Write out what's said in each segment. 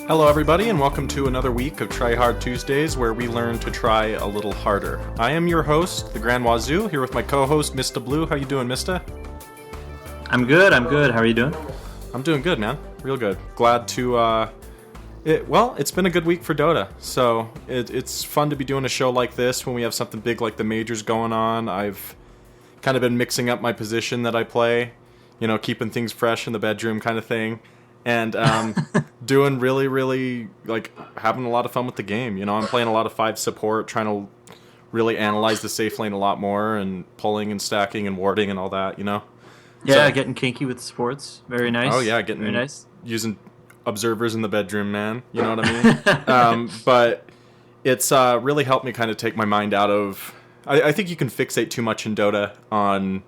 Hello, everybody, and welcome to another week of Tryhard Tuesdays, where we learn to try a little harder. I am your host, the Grand Wazoo, here with my co-host, Mista Blue. How you doing, Mista? I'm good. How are you doing? I'm doing good, man. Real good. Glad to, it's been a good week for Dota, so it's fun to be doing a show like this when we have something big like the majors going on. I've kind of been mixing up my position that I play, keeping things fresh in the bedroom kind of thing. And doing really, having a lot of fun with the game. I'm playing a lot of 5 support, trying to really analyze the safe lane a lot more, and pulling and stacking and warding and all that, Yeah, So, getting kinky with sports. Very nice. oh, yeah, Very nice. using observers in the bedroom, man. You know what I mean? But it's really helped me kind of take my mind out of... I think you can fixate too much in Dota on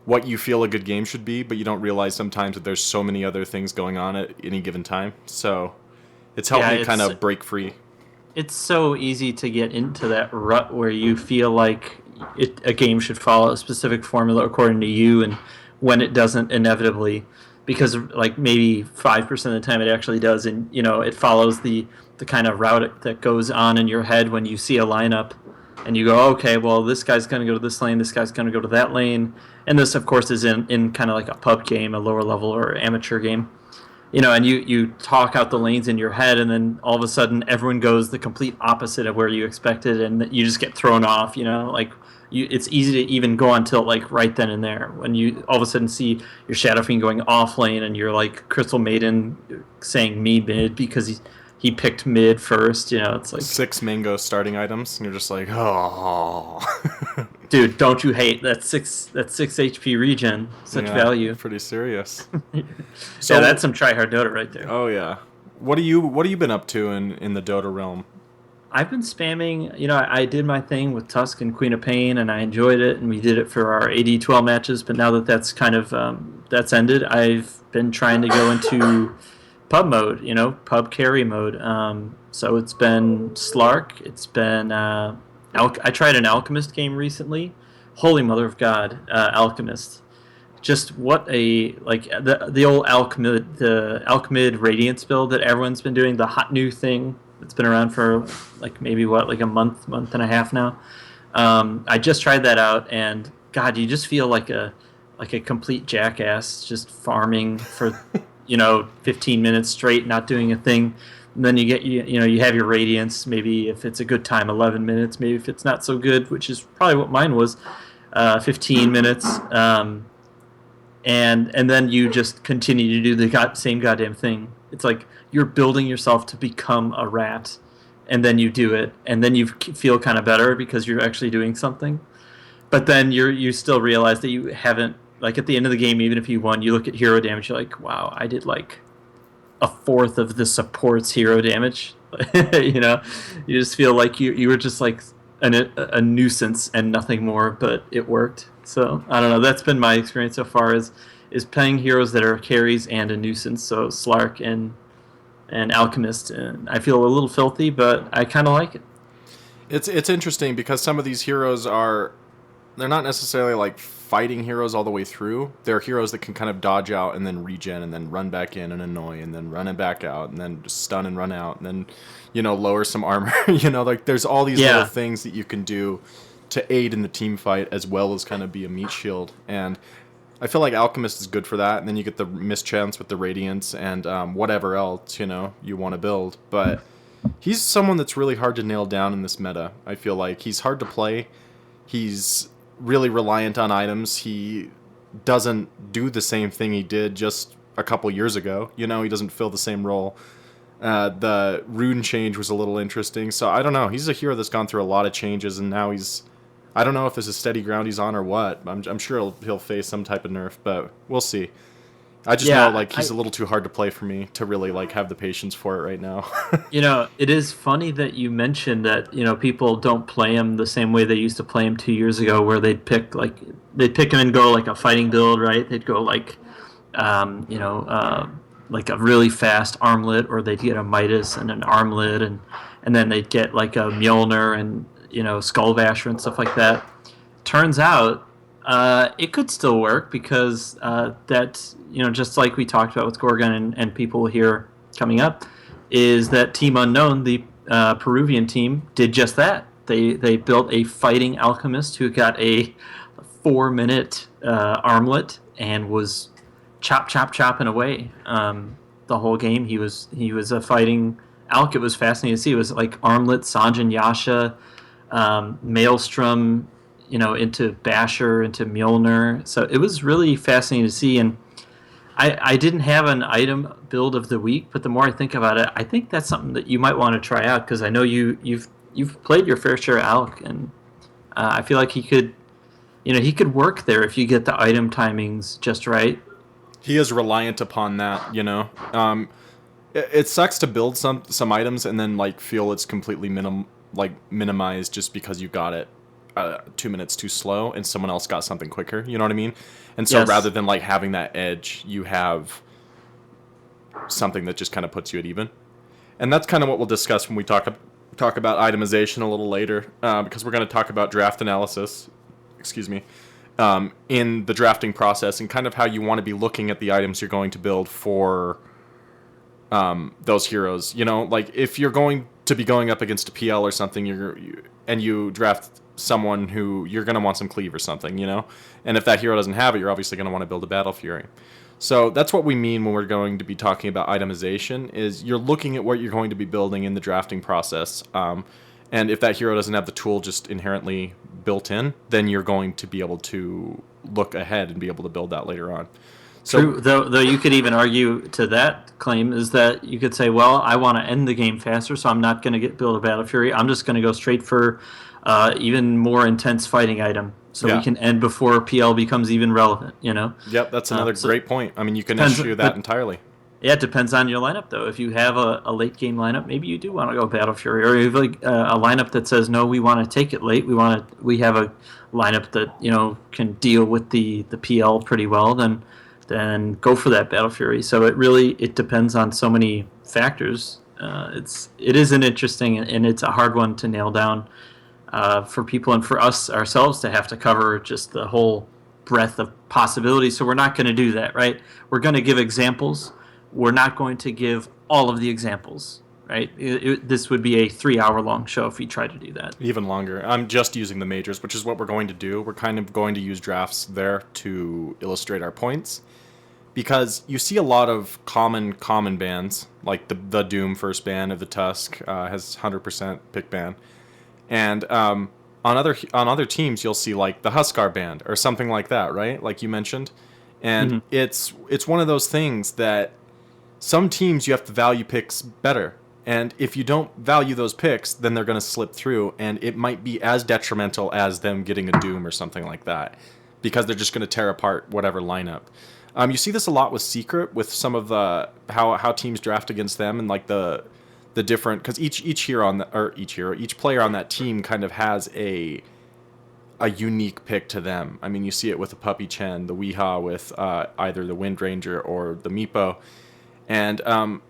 what you feel a good game should be, but you don't realize sometimes that there's so many other things going on at any given time. So it's helped me kind of break free. It's so easy to get into that rut where you feel like a game should follow a specific formula according to you, and when it doesn't, inevitably, because maybe 5% of the time it actually does, and it follows the kind of route that goes on in your head when you see a lineup. And you go, okay, well, this guy's going to go to this lane, this guy's going to go to that lane. And this, of course, is in kind of like a pub game, a lower level or amateur game. And you talk out the lanes in your head, and then all of a sudden everyone goes the complete opposite of where you expected, and you just get thrown off, it's easy to even go on tilt right then and there. When you all of a sudden see your Shadow Fiend going off lane, and you're like Crystal Maiden saying me mid because he picked mid first, it's like 6 mango starting items, and you're just like, oh. Dude, don't you hate that 6 HP regen? Such value. Pretty serious. So that's some tryhard Dota right there. Oh yeah. What have you been up to in the Dota realm? I've been spamming. I did my thing with Tusk and Queen of Pain, and I enjoyed it, and we did it for our AD12 matches. But now that's kind of that's ended, I've been trying to go into pub mode, pub carry mode. So it's been Slark. It's been I tried an Alchemist game recently. Holy mother of God, Alchemist! Just what a the old Alchemid Radiance build that everyone's been doing, the hot new thing that's been around for maybe a month and a half now. I just tried that out, and God, you just feel like a complete jackass just farming for 15 minutes straight, not doing a thing. And then you get you have your Radiance, maybe if it's a good time 11 minutes, maybe if it's not so good, which is probably what mine was, 15 minutes, and then you just continue to do the same goddamn thing. It's like you're building yourself to become a rat, and then you do it, and then you feel kind of better because you're actually doing something, but then you still realize that you haven't. At the end of the game, even if you won, you look at hero damage, you're like, wow, I did a fourth of the support's hero damage. You just feel like you were just a nuisance and nothing more, but it worked. So I don't know. That's been my experience so far is playing heroes that are carries and a nuisance. So Slark and Alchemist, and I feel a little filthy, but I kind of like it. It's interesting because some of these heroes they're not necessarily fighting heroes all the way through. They're heroes that can kind of dodge out and then regen and then run back in and annoy and then run it back out and then just stun and run out and then lower some armor. There's all these little things that you can do to aid in the team fight as well as kind of be a meat shield. And I feel like Alchemist is good for that. And then you get the mischance with the Radiance and whatever else you want to build. But he's someone that's really hard to nail down in this meta. I feel like he's hard to play. He's really reliant on items. He doesn't do the same thing he did just a couple years ago. He doesn't fill the same role. The rune change was a little interesting. So I don't know. He's a hero that's gone through a lot of changes, and now I don't know if this is steady ground he's on or what. I'm sure he'll face some type of nerf, but we'll see. I just know he's a little too hard to play for me to really have the patience for it right now. It is funny that you mentioned that people don't play him the same way they used to play him 2 years ago, where they'd pick him and go a fighting build, right? They'd go a really fast armlet, or they'd get a Midas and an armlet, and then they'd get a Mjolnir and Skull Basher and stuff like that. Turns out it could still work because that just like we talked about with Gorgon and people here coming up, is that Team Unknown, the Peruvian team, did just that. They built a fighting alchemist who got a 4-minute armlet and was chopping away the whole game. He was a fighting alch. It was fascinating to see. It was like armlet, Sanjin Yasha, Maelstrom, into Basher, into Mjolnir. So it was really fascinating to see. And I didn't have an item build of the week, but the more I think about it, I think that's something that you might want to try out, because I know you've played your fair share of alch, and I feel like he could work there if you get the item timings just right. He is reliant upon that, It sucks to build some items and then feel it's completely minimized just because you got it 2 minutes too slow and someone else got something quicker. You know what I mean? And so rather than having that edge, you have something that just kind of puts you at even. And that's kind of what we'll discuss when we talk about itemization a little later, because we're going to talk about draft analysis. Excuse me. In the drafting process, and kind of how you want to be looking at the items you're going to build for those heroes. If you're going to be going up against a PL or something, and you draft someone who you're going to want some cleave or something, and if that hero doesn't have it, you're obviously going to want to build a Battle Fury. So that's what we mean when we're going to be talking about itemization, is you're looking at what you're going to be building in the drafting process. And if that hero doesn't have the tool just inherently built in, then you're going to be able to look ahead and be able to build that later on. So, true, though you could even argue to that claim is that you could say, well, I want to end the game faster, so I'm not going to build a Battle Fury. I'm just going to go straight for even more intense fighting item, so we can end before PL becomes even relevant. Yep, that's another great point. I mean, you can issue that entirely. Yeah, it depends on your lineup, though. If you have a late game lineup, maybe you do want to go Battle Fury, or you have a lineup that says no, we want to take it late. We have a lineup that can deal with the PL pretty well. Then go for that Battle Fury. So it depends on so many factors. It is an interesting, and it's a hard one to nail down for people and for us ourselves to have to cover just the whole breadth of possibilities. So we're not going to do that, right? We're going to give examples. We're not going to give all of the examples, right? This would be a 3-hour-long show if we tried to do that. Even longer. I'm just using the majors, which is what we're going to do. We're kind of going to use drafts there to illustrate our points, because you see a lot of common bans, like the Doom first ban of the Tusk has 100% pick ban, and on other teams you'll see like the Huskar band or something like that, right? Like you mentioned, and it's one of those things that some teams you have to value picks better. And if you don't value those picks, then they're going to slip through, and it might be as detrimental as them getting a Doom or something like that, because they're just going to tear apart whatever lineup. You see this a lot with Secret, with some of the how teams draft against them, and like the different, because each player on that team kind of has a unique pick to them. I mean, you see it with the Puppy Chen, the Weehaw with either the Wind Ranger or the Meepo, and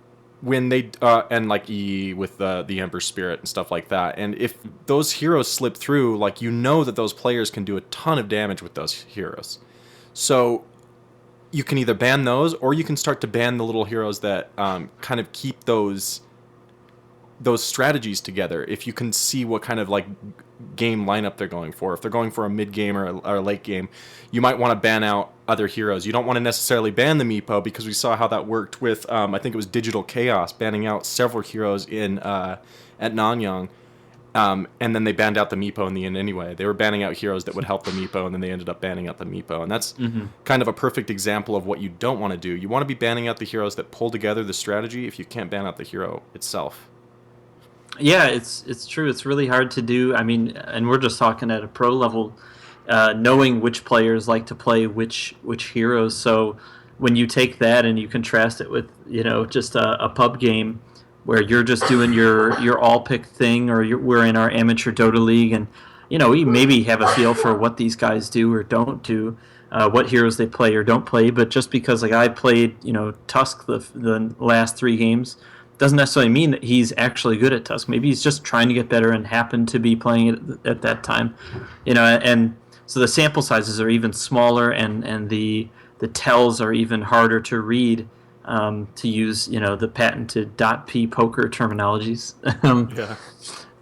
when they and like E with the Ember Spirit and stuff like that. And if those heroes slip through, like that those players can do a ton of damage with those heroes. So you can either ban those, or you can start to ban the little heroes that kind of keep those strategies together. If you can see what kind of like game lineup they're going for. If they're going for a mid game or a late game, you might want to ban out other heroes. You don't want to necessarily ban the Meepo, because we saw how that worked with I think it was Digital Chaos banning out several heroes in at Nanyang. And then they banned out the Meepo in the end anyway. They were banning out heroes that would help the Meepo, and then they ended up banning out the Meepo. And that's kind of a perfect example of what you don't want to do. You want to be banning out the heroes that pull together the strategy if you can't ban out the hero itself. Yeah, it's true. It's really hard to do. I mean, and we're just talking at a pro level, knowing which players like to play which heroes. So when you take that and you contrast it with just a pub game, where you're just doing your all-pick thing, or we're in our amateur Dota league, and we maybe have a feel for what these guys do or don't do, what heroes they play or don't play. But just because I played Tusk the last 3 games doesn't necessarily mean that he's actually good at Tusk. Maybe he's just trying to get better and happened to be playing it at that time, and so the sample sizes are even smaller, and the tells are even harder to read. to use the patented .p poker terminologies. Yeah.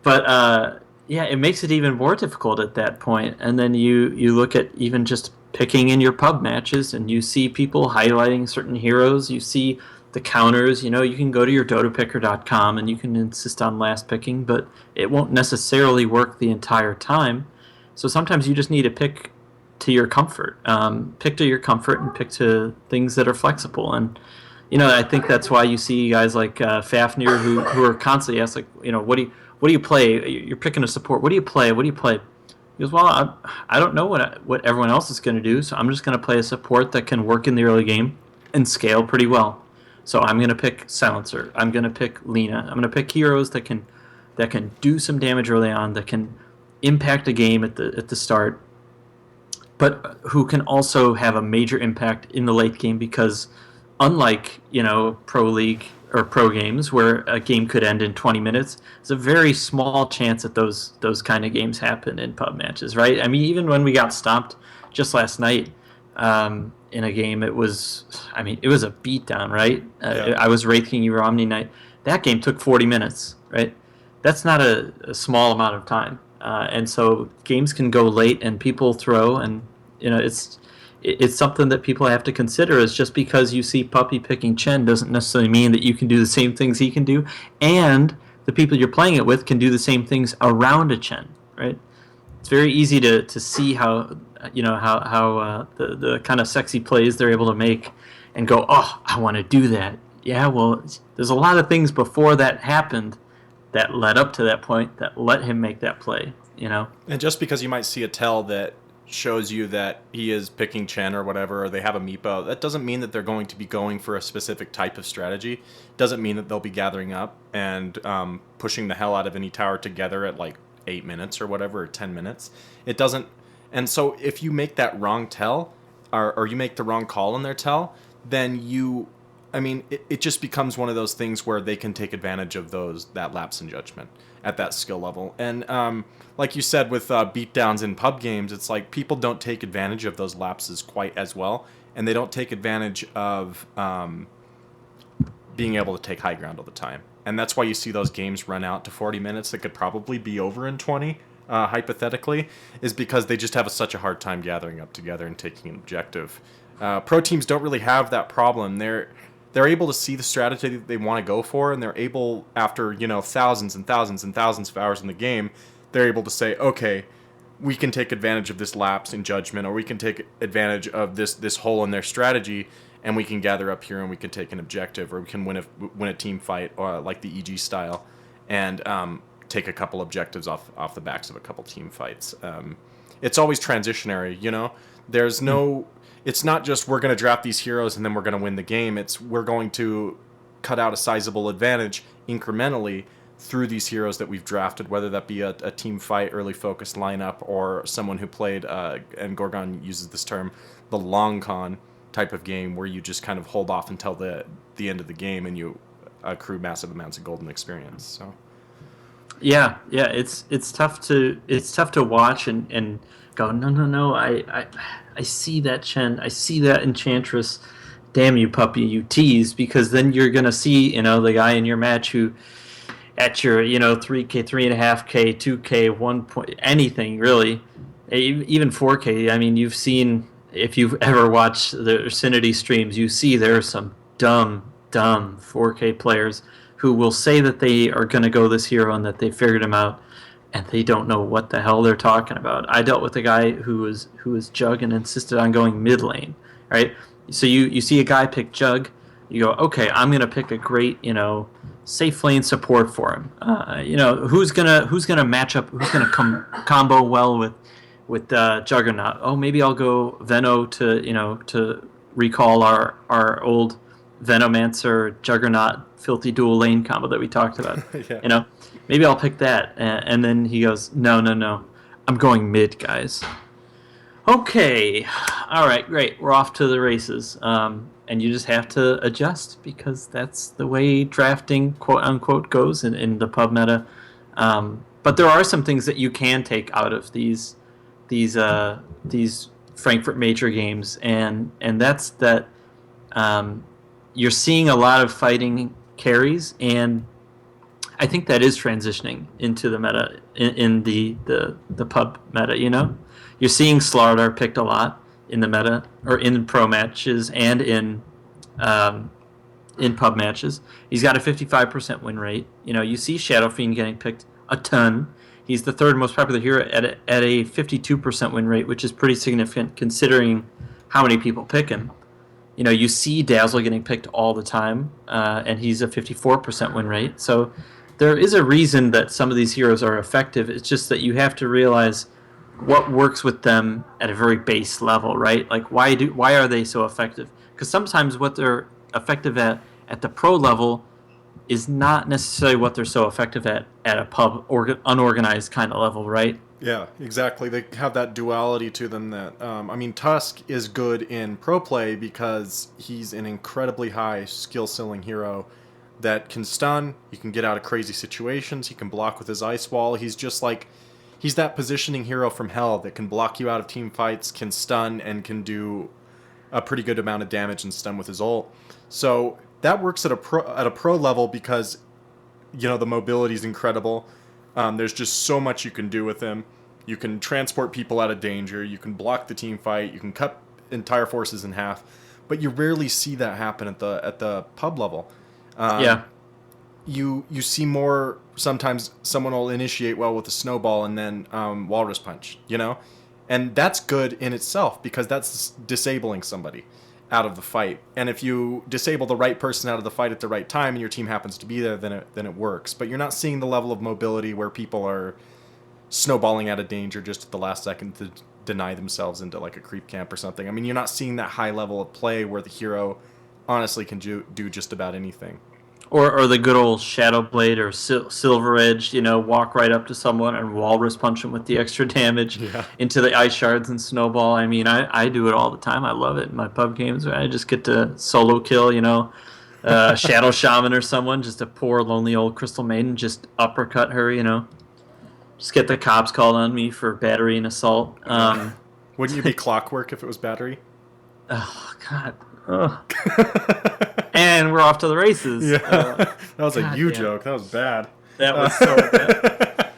But yeah, it makes it even more difficult at that point. And then you look at even just picking in your pub matches, and you see people highlighting certain heroes. You see the counters. You can go to your dotapicker.com and you can insist on last picking, but it won't necessarily work the entire time. So sometimes you just need to pick to your comfort. Pick to your comfort and pick to things that are flexible. And I think that's why you see guys like Fafnir who are constantly asked, like, what do you play? You're picking a support. What do you play? What do you play? He goes, well, I don't know what everyone else is going to do, so I'm just going to play a support that can work in the early game and scale pretty well. So I'm going to pick Silencer. I'm going to pick Lena. I'm going to pick heroes that can do some damage early on, that can impact a game at the start, but who can also have a major impact in the late game, because unlike Pro League or pro games where a game could end in 20 minutes, it's a very small chance that those kind of games happen in pub matches, right? I mean, even when we got stomped just last night in a game, it was a beatdown, right? Yeah. I was rating you Omni Knight. That game took 40 minutes, right? That's not a small amount of time. And so games can go late and people throw, and it's something that people have to consider. Is just because you see Puppy picking Chen doesn't necessarily mean that you can do the same things he can do, and the people you're playing it with can do the same things around a Chen, right? It's very easy to see how the kind of sexy plays they're able to make and go, oh, I want to do that. Yeah, well, there's a lot of things before that happened that led up to that point that let him make that play, And just because you might see a tell that shows you that he is picking Chen or whatever, or they have a meepo, that doesn't mean that they're going to be going for a specific type of strategy. Doesn't mean that they'll be gathering up and pushing the hell out of any tower together at like 8 minutes or whatever, or 10 minutes. It doesn't. And so if you make that wrong tell, or you make the wrong call in their tell, then it just becomes one of those things where they can take advantage of that lapse in judgment at that skill level. And like you said, with beatdowns in pub games, it's like people don't take advantage of those lapses quite as well, and they don't take advantage of being able to take high ground all the time. And that's why you see those games run out to 40 minutes that could probably be over in 20, hypothetically, is because they just have such a hard time gathering up together and taking an objective. Pro teams don't really have that problem. They're able to see the strategy that they want to go for, and they're able, after thousands and thousands and thousands of hours in the game, they're able to say, okay, we can take advantage of this lapse in judgment, or we can take advantage of this hole in their strategy, and we can gather up here and we can take an objective, or we can win a team fight, or like the EG style, and take a couple objectives off the backs of a couple team fights. It's always transitionary, There's no. It's not just we're going to draft these heroes and then we're going to win the game. It's we're going to cut out a sizable advantage incrementally through these heroes that we've drafted, whether that be a team fight, early focused lineup, or someone who played, and Gorgon uses this term, the long con type of game, where you just kind of hold off until the end of the game and you accrue massive amounts of golden experience. So yeah, it's tough to watch and go, no, I see that Chen, I see that Enchantress, damn you Puppy, you tease, because then you're gonna see the guy in your match who at your 3K, 3.5K, 2K, 1 point, anything really, even 4K. I mean, you've seen, if you've ever watched the Ursinity streams, you see there are some dumb 4K players who will say that they are going to go this hero and that they figured him out, and they don't know what the hell they're talking about. I dealt with a guy who was Jug and insisted on going mid lane, right? So you see a guy pick Jug, you go, okay, I'm going to pick a great, safe lane support for him. Who's gonna match up? Who's gonna combo well with Juggernaut? Oh, maybe I'll go Veno to recall our old Venomancer Juggernaut filthy dual lane combo that we talked about. Yeah. Maybe I'll pick that. And then he goes, no, I'm going mid, guys. Okay, all right, great. We're off to the races. And you just have to adjust, because that's the way drafting, quote unquote, goes in the pub meta. But there are some things that you can take out of these Frankfurt Major games, and that's that you're seeing a lot of fighting carries, and I think that is transitioning into the meta in the pub meta. You're seeing Slardar picked a lot in the meta or in pro matches and in pub matches. He's got a 55% win rate. You see Shadow Fiend getting picked a ton. He's the third most popular hero at a 52% win rate, which is pretty significant considering how many people pick him. You see Dazzle getting picked all the time, and he's a 54% win rate. So there is a reason that some of these heroes are effective. It's just that you have to realize what works with them at a very base level, right? Like why are they so effective? Because sometimes what they're effective at the pro level is not necessarily what they're so effective at a pub or unorganized kind of level, right? Yeah, exactly. They have that duality to them that, Tusk is good in pro play because he's an incredibly high skill ceiling hero that can stun, he can get out of crazy situations, he can block with his ice wall. He's just like, he's that positioning hero from hell that can block you out of team fights, can stun, and can do a pretty good amount of damage and stun with his ult. So that works at a pro level because, the mobility is incredible. There's just so much you can do with him. You can transport people out of danger. You can block the team fight. You can cut entire forces in half. But you rarely see that happen at the pub level. Yeah. You see more, sometimes someone will initiate well with a snowball and then walrus punch, And that's good in itself because that's disabling somebody out of the fight. And if you disable the right person out of the fight at the right time and your team happens to be there, then it works. But you're not seeing the level of mobility where people are snowballing out of danger just at the last second to deny themselves into like a creep camp or something. You're not seeing that high level of play where the hero honestly can do just about anything. Or the good old Shadow Blade or Silver Edge, walk right up to someone and walrus punch them with the extra damage into the ice shards and snowball. I do it all the time. I love it in my pub games. I just get to solo kill, Shadow Shaman or someone, just a poor lonely old Crystal Maiden, just uppercut her, Just get the cops called on me for battery and assault. Wouldn't you be Clockwork if it was battery? Oh, God. And we're off to the races. Yeah. That was a you joke. That was bad. That was so bad.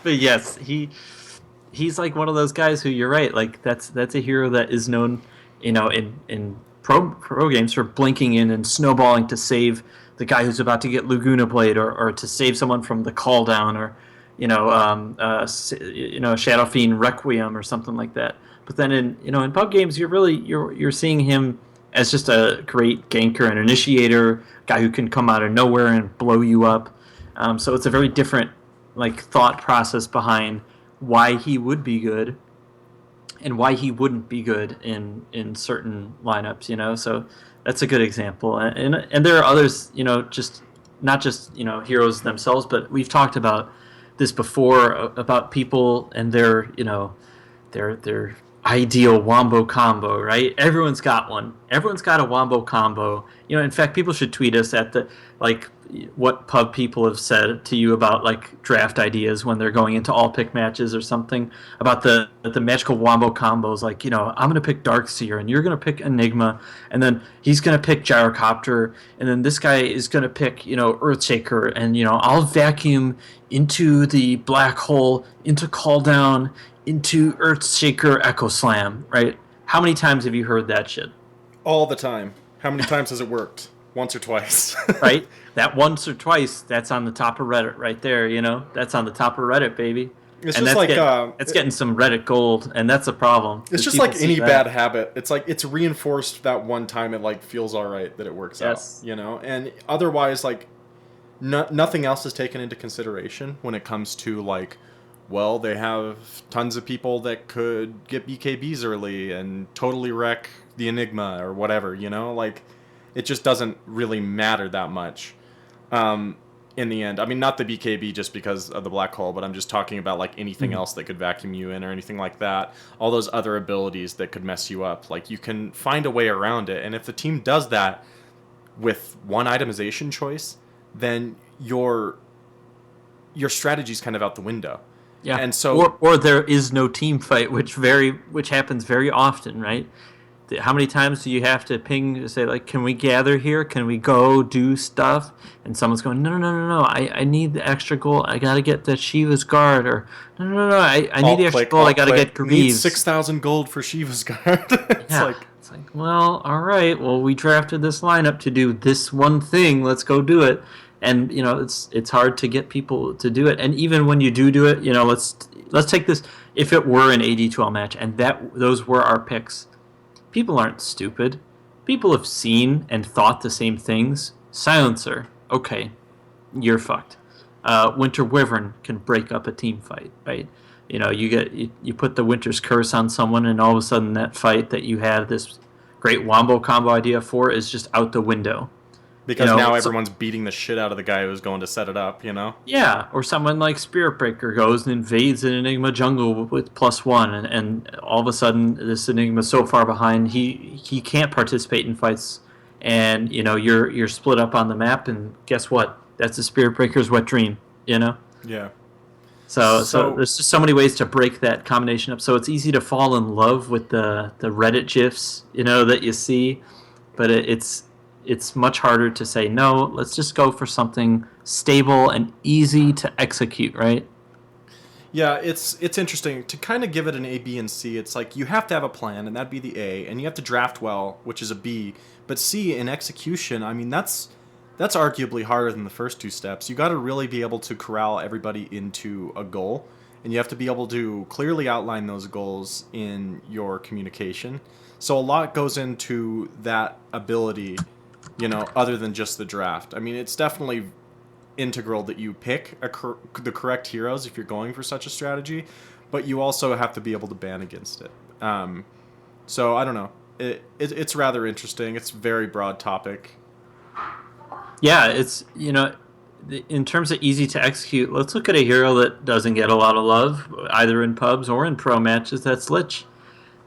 But yes, he's like one of those guys who, you're right, like that's a hero that is known, in pro games for blinking in and snowballing to save the guy who's about to get Laguna Blade or to save someone from the call down or Shadow Fiend Requiem or something like that. But then in pub games, you're seeing him as just a great ganker and initiator, guy who can come out of nowhere and blow you up. So it's a very different thought process behind why he would be good and why he wouldn't be good in certain lineups. So that's a good example. And there are others, just not just heroes themselves, but we've talked about this before about people and their ideal wombo combo, right? Everyone's got one. Everyone's got a wombo combo. In fact, people should tweet us at what pub people have said to you about draft ideas when they're going into all pick matches or something about the magical wombo combos. I'm going to pick Darkseer and you're going to pick Enigma and then he's going to pick Gyrocopter and then this guy is going to pick, Earthshaker and, I'll vacuum into the black hole, into Call Down, into Earthshaker Echo Slam, right? How many times have you heard that shit? All the time. How many times has it worked? Once or twice. Right? That once or twice, that's on the top of Reddit right there, That's on the top of Reddit, baby. It's and just it's getting some Reddit gold, and that's a problem. It's just like any bad habit. It's it's reinforced that one time it feels all right that it works out, And otherwise, nothing else is taken into consideration when it comes to well, they have tons of people that could get BKBs early and totally wreck the Enigma or whatever, it just doesn't really matter that much in the end. Not the BKB just because of the black hole, but I'm just talking about anything else that could vacuum you in or anything like that. All those other abilities that could mess you up. You can find a way around it. And if the team does that with one itemization choice, then your strategy's kind of out the window. Yeah, and so or there is no team fight, which happens very often, right? how many times do you have to ping to say, like, can we gather here? Can we go do stuff? And someone's going, no. I need the extra gold. I got to get the Shiva's guard. Or, no. I need the extra gold. I got to get Greaves. Need 6,000 gold for Shiva's guard. It's like, well, all right. Well, we drafted this lineup to do this one thing. Let's go do it. And, it's hard to get people to do it. And even when you do it, let's take this. If it were an AD12 match and those were our picks, people aren't stupid. People have seen and thought the same things. Silencer, okay, you're fucked. Winter Wyvern can break up a team fight, right? You put the Winter's Curse on someone, and all of a sudden that fight that you had this great wombo combo idea for is just out the window. Because now everyone's beating the shit out of the guy who's going to set it up, Yeah, or someone like Spirit Breaker goes and invades an Enigma jungle with +1, and all of a sudden this Enigma's so far behind he can't participate in fights, and you're split up on the map, and guess what? That's the Spirit Breaker's wet dream, Yeah. So there's just so many ways to break that combination up. So it's easy to fall in love with the Reddit GIFs, that you see, but it's much harder to say, no, let's just go for something stable and easy to execute, right? Yeah, it's interesting. To kind of give it an A, B, and C, it's like you have to have a plan, and that'd be the A, and you have to draft well, which is a B. But C, in execution, I mean, that's arguably harder than the first two steps. You got to really be able to corral everybody into a goal, and you have to be able to clearly outline those goals in your communication. So a lot goes into that ability, other than just the draft. I mean, it's definitely integral that you pick the correct heroes if you're going for such a strategy, but you also have to be able to ban against it. So I don't know. It's rather interesting. It's a very broad topic. Yeah, it's, in terms of easy to execute, let's look at a hero that doesn't get a lot of love, either in pubs or in pro matches. That's Lich.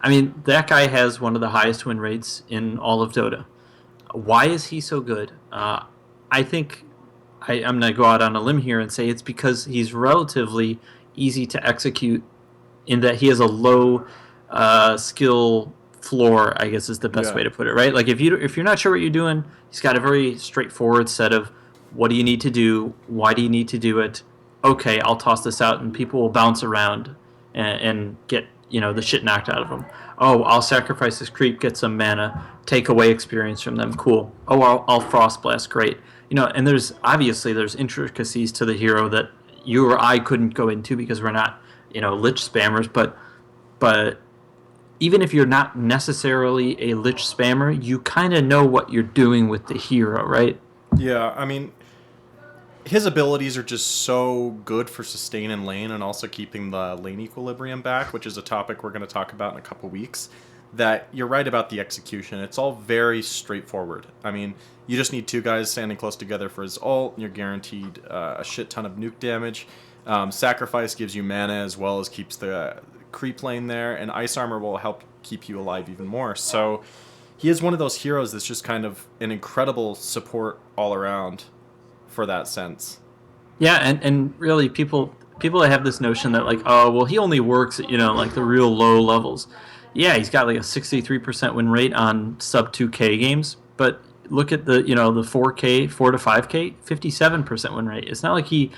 I mean, that guy has one of the highest win rates in all of Dota. Why is he so good? I think I'm going to go out on a limb here and say it's because he's relatively easy to execute in that he has a low skill floor, I guess is the best way to put it, right? Like if you're not sure what you're doing, he's got a very straightforward set of what do you need to do, why do you need to do it, okay, I'll toss this out, and people will bounce around and get the shit knocked out of them. Oh, I'll sacrifice this creep, get some mana, take away experience from them, cool. Oh, I'll Frost Blast, great. And there's intricacies to the hero that you or I couldn't go into because we're not Lich spammers, but even if you're not necessarily a Lich spammer, you kind of know what you're doing with the hero, right? Yeah, I mean, his abilities are just so good for sustain and lane, and also keeping the lane equilibrium back, which is a topic we're going to talk about in a couple weeks, that you're right about the execution. It's all very straightforward. I mean, you just need two guys standing close together for his ult, and you're guaranteed a shit ton of nuke damage. Sacrifice gives you mana as well as keeps the creep lane there, and Ice Armor will help keep you alive even more. So he is one of those heroes that's just kind of an incredible support all around for that sense. Yeah, and really people have this notion that like, oh, well, he only works at, like the real low levels. Yeah, he's got like a 63% win rate on sub 2K games, but look at the, the 4K, 4 to 5K, 57% win rate. It's not like he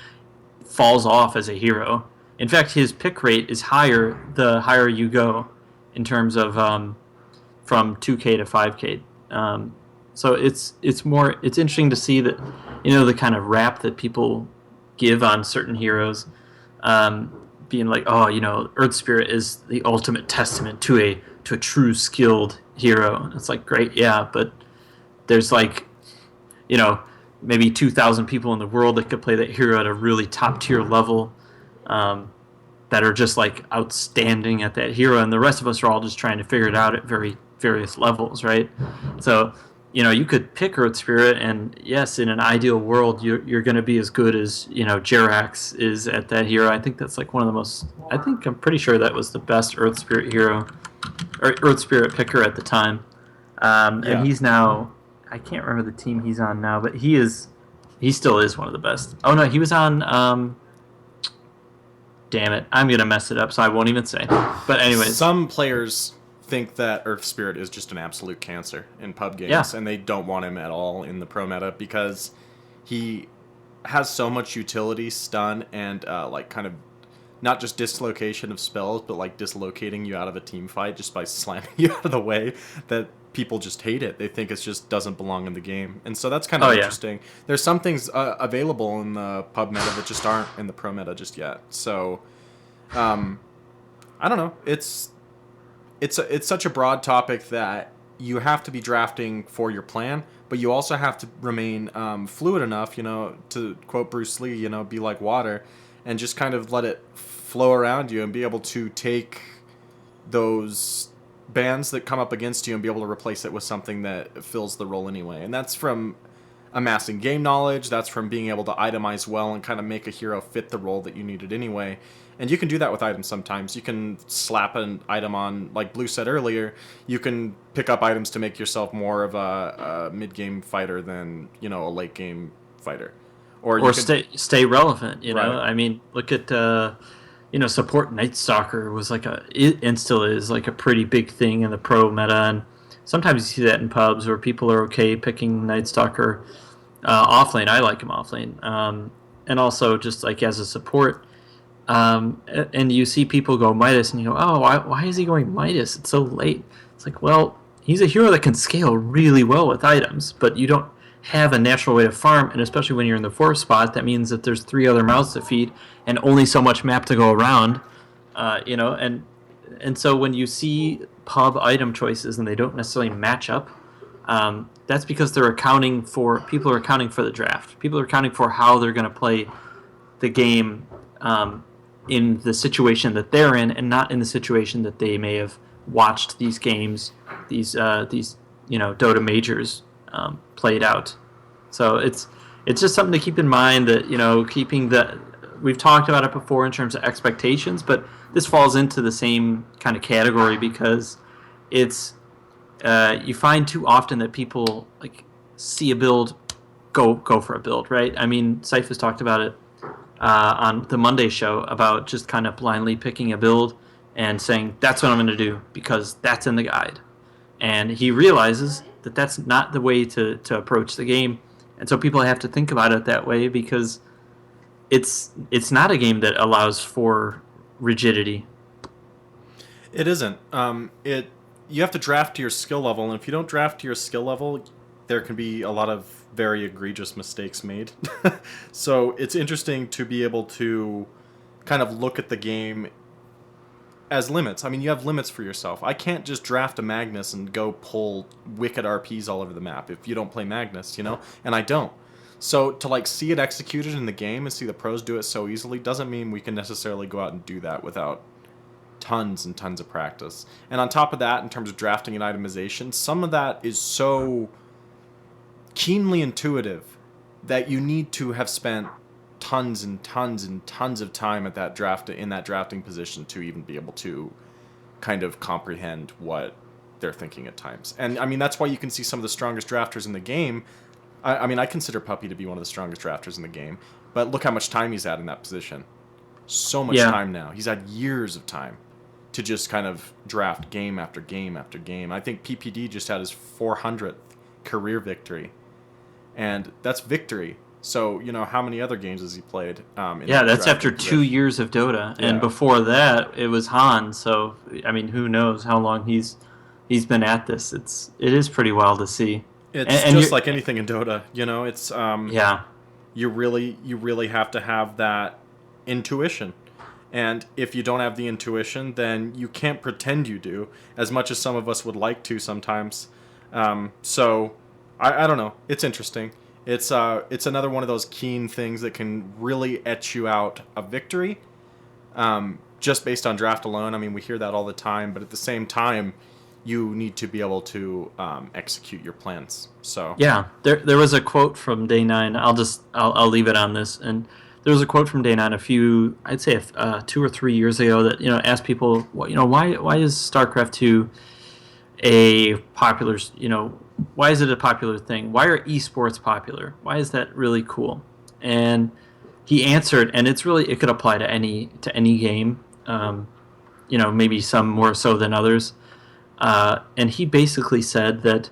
falls off as a hero. In fact, his pick rate is higher the higher you go in terms of from 2K to 5K. So it's interesting to see that, the kind of rap that people give on certain heroes, being like, oh, Earth Spirit is the ultimate testament to a true skilled hero. It's like, great, yeah, but there's like, maybe 2,000 people in the world that could play that hero at a really top tier level, that are just like outstanding at that hero, and the rest of us are all just trying to figure it out at very various levels, right? So, you could pick Earth Spirit, and yes, in an ideal world, you're going to be as good as Jerax is at that hero. I think that's like one of the most. I'm pretty sure that was the best Earth Spirit hero, or Earth Spirit picker at the time. And he's now. I can't remember the team he's on now, but he still is one of the best. Oh no, he was on. Damn it, I'm gonna mess it up, so I won't even say. But anyways, some players think that Earth Spirit is just an absolute cancer in pub games, Yeah. and they don't want him at all in the pro meta because he has so much utility, stun, and like kind of not just dislocation of spells, but like dislocating you out of a team fight just by slamming you out of the way, that people just hate it. They think it just doesn't belong in the game. And so that's kind of interesting. There's some things available in the pub meta that just aren't in the pro meta just yet. So I don't know. It's such a broad topic that you have to be drafting for your plan, but you also have to remain fluid enough, to quote Bruce Lee, be like water, and just kind of let it flow around you and be able to take those bands that come up against you and be able to replace it with something that fills the role anyway. And that's from amassing game knowledge, that's from being able to itemize well and kind of make a hero fit the role that you needed anyway. And you can do that with items sometimes. You can slap an item on, like Blue said earlier, you can pick up items to make yourself more of a mid-game fighter than, a late-game fighter. Or stay relevant, Right. I mean, look at, support Night Stalker was and still is like a pretty big thing in the pro meta. And sometimes you see that in pubs where people are okay picking Night Stalker offlane. I like him offlane. And also just like as a support. And you see people go Midas and you go, oh, why is he going Midas? It's so late. It's like, well, he's a hero that can scale really well with items, but you don't have a natural way to farm, and especially when you're in the 4th spot, that means that there's 3 other mouths to feed and only so much map to go around, and so when you see pub item choices and they don't necessarily match up, that's because people are accounting for the draft. People are accounting for how they're going to play the game in the situation that they're in, and not in the situation that they may have watched these games, these Dota majors played out. So it's just something to keep in mind that we've talked about it before in terms of expectations, but this falls into the same kind of category because it's you find too often that people like see a build, go for a build, right? I mean, Syph has talked about it on the Monday show about just kind of blindly picking a build and saying that's what I'm going to do because that's in the guide, and he realizes that that's not the way to approach the game, and so people have to think about it that way because it's not a game that allows for rigidity. It isn't. You have to draft to your skill level, and if you don't draft to your skill level, there can be a lot of very egregious mistakes made. So it's interesting to be able to kind of look at the game as limits. I mean, you have limits for yourself. I can't just draft a Magnus and go pull wicked RPs all over the map if you don't play Magnus, and I don't. So to see it executed in the game and see the pros do it so easily doesn't mean we can necessarily go out and do that without tons and tons of practice. And on top of that, in terms of drafting and itemization, some of that is so keenly intuitive that you need to have spent tons and tons and tons of time at that drafting position to even be able to kind of comprehend what they're thinking at times. And I mean, that's why you can see some of the strongest drafters in the game. I mean, I consider Puppy to be one of the strongest drafters in the game, but look how much time he's had in that position. So much time now. He's had years of time to just kind of draft game after game after game. I think PPD just had his 400th career victory. And that's victory. So, how many other games has he played? That's after 2 years of Dota. Yeah. And before that, it was Han. So, I mean, who knows how long he's been at this. It is pretty wild to see. It's just like anything in Dota. It's... You really have to have that intuition. And if you don't have the intuition, then you can't pretend you do, as much as some of us would like to sometimes. So... I don't know. It's interesting. It's another one of those keen things that can really etch you out a victory, just based on draft alone. I mean, we hear that all the time, but at the same time, you need to be able to execute your plans. So yeah, there was a quote from Day 9. I'll leave it on this, and there was a quote from Day 9 I'd say 2 or 3 years ago that asked people, why is StarCraft 2 a popular why is it a popular thing? Why are esports popular? Why is that really cool? And he answered, and it could apply to any game, maybe some more so than others. and he basically said that,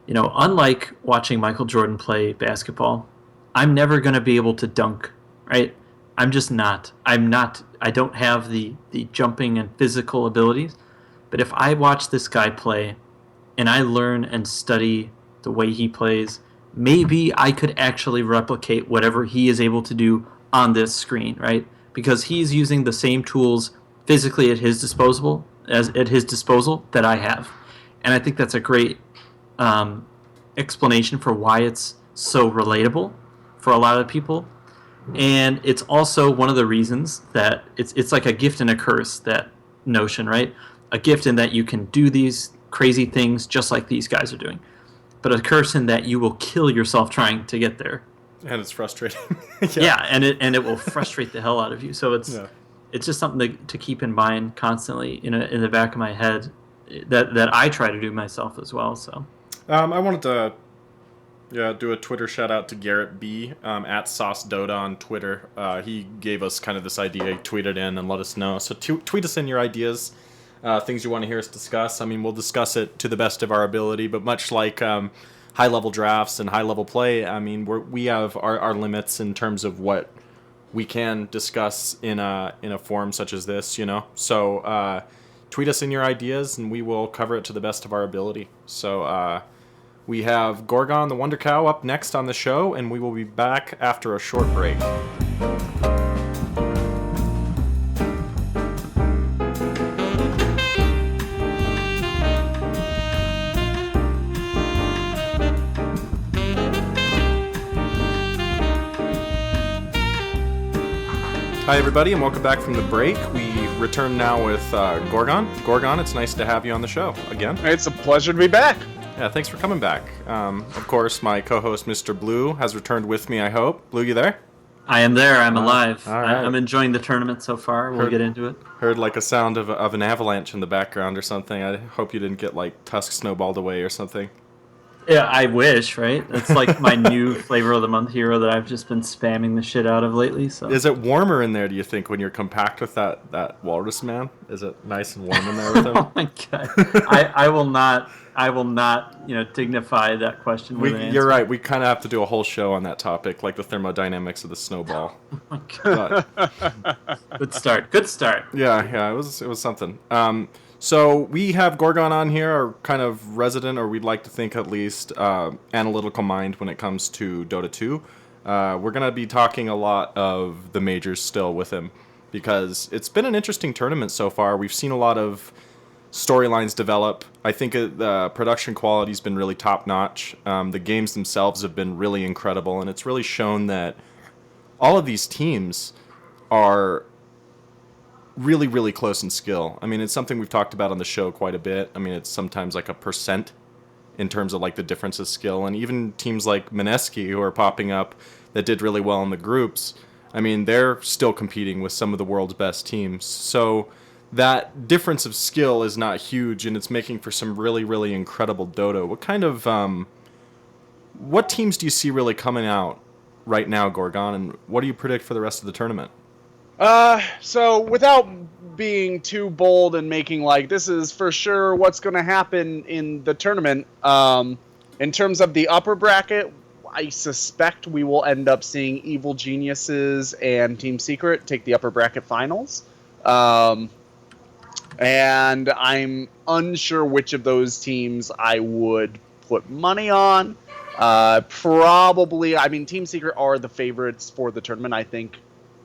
unlike watching Michael Jordan play basketball, I'm never going to be able to dunk, right? I'm just not. I don't have the jumping and physical abilities. But if I watch this guy play and I learn and study the way he plays, maybe I could actually replicate whatever he is able to do on this screen, right? Because he's using the same tools physically at his disposal that I have. And I think that's a great explanation for why it's so relatable for a lot of people. And it's also one of the reasons that it's like a gift and a curse, that notion, right? A gift in that you can do these crazy things just like these guys are doing, but a curse in that you will kill yourself trying to get there. And it's frustrating. Yeah, and it will frustrate the hell out of you. So it's just something to keep in mind constantly in the back of my head that I try to do myself as well. So I wanted to do a Twitter shout out to Garrett B at Sauce Dota on Twitter. He gave us kind of this idea. He tweeted in and let us know. So tweet us in your ideas, things you want to hear us discuss. I mean, we'll discuss it to the best of our ability, but much like high level drafts and high level play, I mean, we have our limits in terms of what we can discuss in a forum such as this, So tweet us in your ideas and we will cover it to the best of our ability. So we have Gorgon the Wonder Cow up next on the show, and we will be back after a short break. Hi, everybody, and welcome back from the break. We return now with Gorgon. Gorgon, it's nice to have you on the show again. It's a pleasure to be back. Yeah, thanks for coming back. Of course, my co-host, Mr. Blue, has returned with me, I hope. Blue, you there? I am there. I'm alive. All right. I'm enjoying the tournament so far. We'll get into it. Heard like a sound of an avalanche in the background or something. I hope you didn't get like Tusk snowballed away or something. Yeah, I wish, right? It's like my new flavor of the month hero that I've just been spamming the shit out of lately. So is it warmer in there, do you think, when you're compact with that walrus man? Is it nice and warm in there with him? Oh my god. I will not, dignify that question with an answer. You're right. We kind of have to do a whole show on that topic, like the thermodynamics of the snowball. Oh my god. Good start. Yeah, it was something. So we have Gorgon on here, our kind of resident, or we'd like to think at least, analytical mind when it comes to Dota 2. We're going to be talking a lot of the majors still with him, because it's been an interesting tournament so far. We've seen a lot of storylines develop. I think the production quality's been really top-notch. The games themselves have been really incredible, and it's really shown that all of these teams are really, really close in skill. I mean, it's something we've talked about on the show quite a bit. I mean, it's sometimes like a percent in terms of like the difference of skill. And even teams like Mineski, who are popping up, that did really well in the groups, I mean, they're still competing with some of the world's best teams. So that difference of skill is not huge, and it's making for some really, really incredible Dota. What kind of, what teams do you see really coming out right now, Gorgon, and what do you predict for the rest of the tournament? So without being too bold and making like this is for sure what's going to happen in the tournament, in terms of the upper bracket, I suspect we will end up seeing Evil Geniuses and Team Secret take the upper bracket finals. And I'm unsure which of those teams I would put money on. Probably, I mean, Team Secret are the favorites for the tournament. I think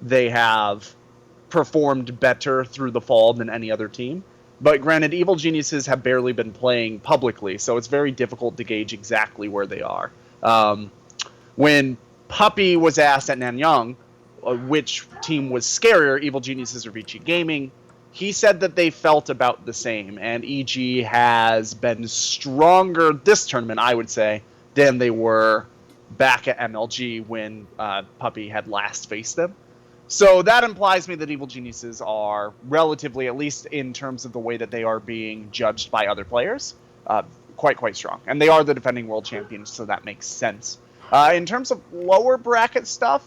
they have performed better through the fall than any other team. But granted, Evil Geniuses have barely been playing publicly, so it's very difficult to gauge exactly where they are. When Puppy was asked at Nanyang which team was scarier, Evil Geniuses or Vici Gaming, he said that they felt about the same, and EG has been stronger this tournament, I would say, than they were back at MLG when Puppy had last faced them. So that implies me that Evil Geniuses are relatively, at least in terms of the way that they are being judged by other players, quite strong. And they are the defending world champions, so that makes sense. In terms of lower bracket stuff,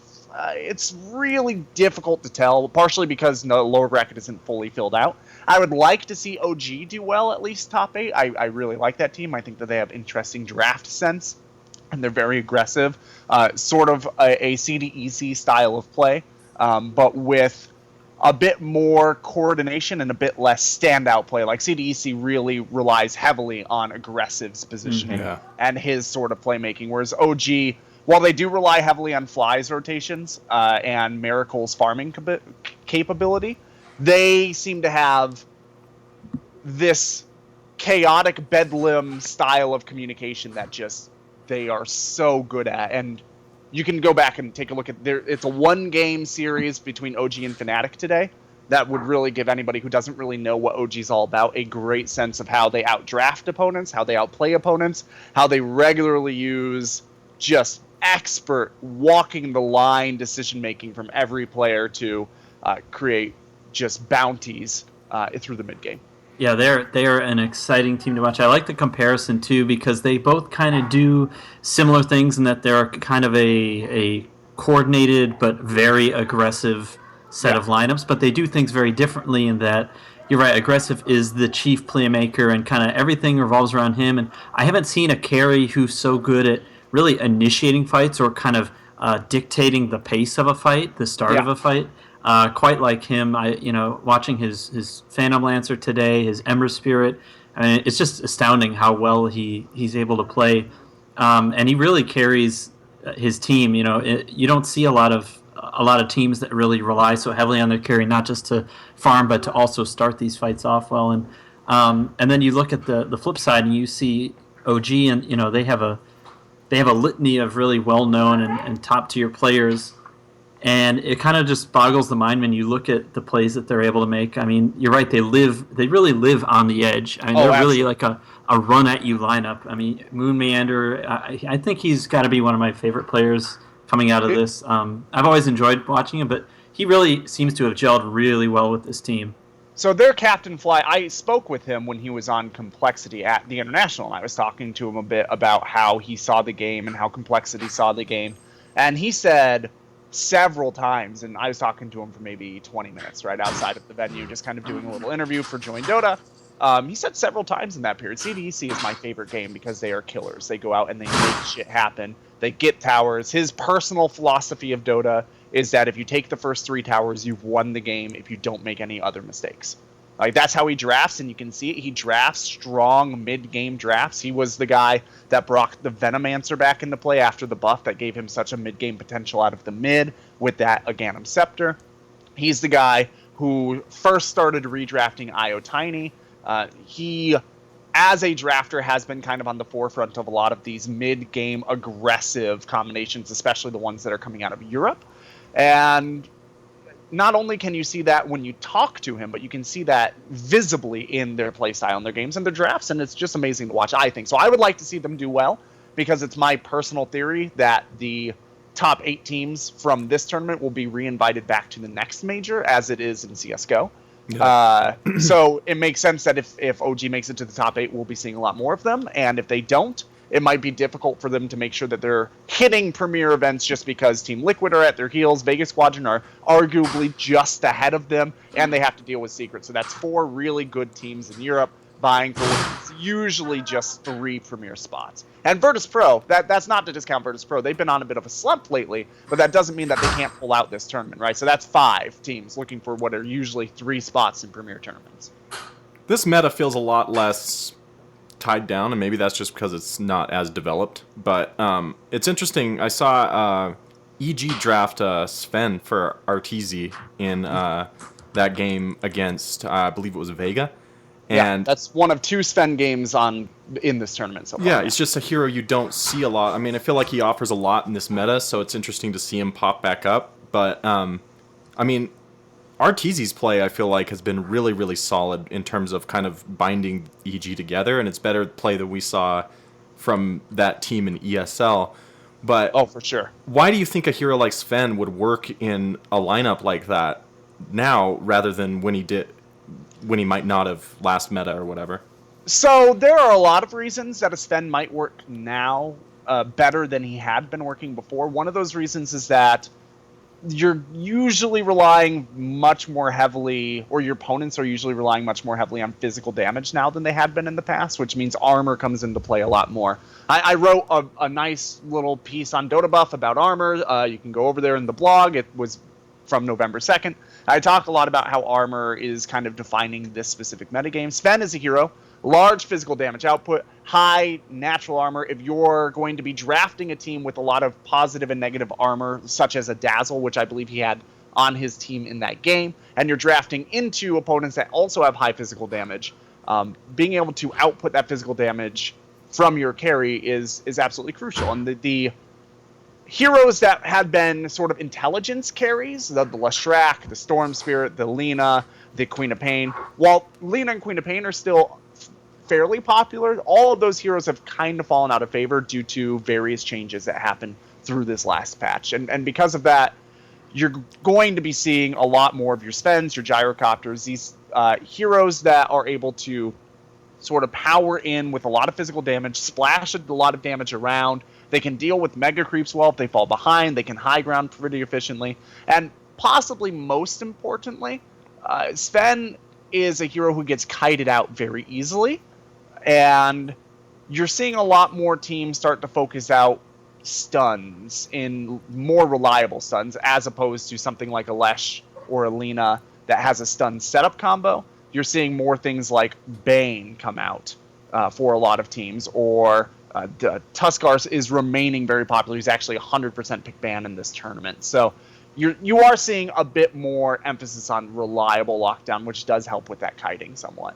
it's really difficult to tell, partially because the lower bracket isn't fully filled out. I would like to see OG do well, at least top 8. I really like that team. I think that they have interesting draft sense, and they're very aggressive. Sort of a CDEC style of play, but with a bit more coordination and a bit less standout play. Like CDEC really relies heavily on Aggressive's positioning and his sort of playmaking, whereas OG, while they do rely heavily on Fly's rotations and Miracle's farming capability, they seem to have this chaotic bedlam style of communication that just they are so good at. And you can go back and take a look at it's a 1-game series between OG and Fnatic today. That would really give anybody who doesn't really know what OG's all about a great sense of how they outdraft opponents, how they outplay opponents, how they regularly use just expert walking the line decision making from every player to create just bounties through the mid game. Yeah, they are an exciting team to watch. I like the comparison too because they both kind of do similar things in that they're kind of a coordinated but very aggressive set of lineups, but they do things very differently in that you're right, Aggressive is the chief playmaker and kind of everything revolves around him, and I haven't seen a carry who's so good at really initiating fights or kind of dictating the pace of a fight, the start of a fight. Quite like him, watching his Phantom Lancer today, his Ember Spirit. I mean, it's just astounding how well he's able to play, and he really carries his team. You don't see a lot of teams that really rely so heavily on their carry, not just to farm but to also start these fights off well. And then you look at the flip side and you see OG, and they have a litany of really well known and top tier players. And it kind of just boggles the mind when you look at the plays that they're able to make. I mean, you're right. They really live on the edge. I mean, they're really like a run at you lineup. I mean, Moon Meander, I think he's got to be one of my favorite players coming out of this. I've always enjoyed watching him, but he really seems to have gelled really well with this team. So their Captain Fly, I spoke with him when he was on Complexity at the International, and I was talking to him a bit about how he saw the game and how Complexity saw the game. And he said several times, and I was talking to him for maybe 20 minutes right outside of the venue, just kind of doing a little interview for Join Dota. He said several times in that period, CDEC is my favorite game because they are killers. They go out and they make shit happen. They get towers. His personal philosophy of Dota is that if you take the first 3 towers, you've won the game if you don't make any other mistakes. Like, that's how he drafts, and you can see it. He drafts strong mid-game drafts. He was the guy that brought the Venomancer back into play after the buff that gave him such a mid-game potential out of the mid with that Aghanim Scepter. He's the guy who first started redrafting IO Tiny. He, as a drafter, has been kind of on the forefront of a lot of these mid-game aggressive combinations, especially the ones that are coming out of Europe. And not only can you see that when you talk to him, but you can see that visibly in their playstyle and their games and their drafts, and it's just amazing to watch, I think. So I would like to see them do well, because it's my personal theory that the top 8 teams from this tournament will be re-invited back to the next major, as it is in CSGO. Yeah. So it makes sense that if OG makes it to the top 8, we'll be seeing a lot more of them, and if they don't, it might be difficult for them to make sure that they're hitting premier events just because Team Liquid are at their heels. Vegas Squadron are arguably just ahead of them, and they have to deal with Secret. So that's 4 really good teams in Europe vying for what's usually just 3 premier spots. And Virtus Pro, that's not to discount Virtus Pro. They've been on a bit of a slump lately, but that doesn't mean that they can't pull out this tournament, right? So that's 5 teams looking for what are usually 3 spots in premier tournaments. This meta feels a lot less tied down, and maybe that's just because it's not as developed, but it's interesting. I saw EG draft Sven for RTZ in that game against I believe it was Vega, and yeah, that's one of 2 Sven games in this tournament so far. Yeah, it's just a hero you don't see a lot. I mean, I feel like he offers a lot in this meta, so it's interesting to see him pop back up, but I mean, RTZ's play, I feel like, has been really, really solid in terms of kind of binding EG together, and it's better play than we saw from that team in ESL. But oh, for sure. Why do you think a hero like Sven would work in a lineup like that now rather than when he might not have last meta or whatever? So there are a lot of reasons that a Sven might work now better than he had been working before. One of those reasons is that you're usually relying much more heavily, or your opponents are usually relying much more heavily on physical damage now than they had been in the past, which means armor comes into play a lot more. I wrote a nice little piece on Dota Buff about armor. You can go over there in the blog. It was from November 2nd. I talk a lot about how armor is kind of defining this specific metagame. Sven is a hero. Large physical damage output, high natural armor. If you're going to be drafting a team with a lot of positive and negative armor, such as a Dazzle, which I believe he had on his team in that game, and you're drafting into opponents that also have high physical damage, being able to output that physical damage from your carry is absolutely crucial. And the heroes that have been sort of intelligence carries, the Leshrac, the Storm Spirit, the Lina, the Queen of Pain, while Lina and Queen of Pain are still fairly popular, all of those heroes have kind of fallen out of favor due to various changes that happened through this last patch. And because of that, you're going to be seeing a lot more of your Svens, your Gyrocopters, these heroes that are able to sort of power in with a lot of physical damage, splash a lot of damage around. They can deal with mega creeps well if they fall behind. They can high ground pretty efficiently. And possibly most importantly, Sven is a hero who gets kited out very easily. And you're seeing a lot more teams start to focus out stuns in more reliable stuns, as opposed to something like a Lesh or a Lina that has a stun setup combo. You're seeing more things like Bane come out for a lot of teams, or Tuskar is remaining very popular. He's actually 100% pick ban in this tournament. So you are seeing a bit more emphasis on reliable lockdown, which does help with that kiting somewhat.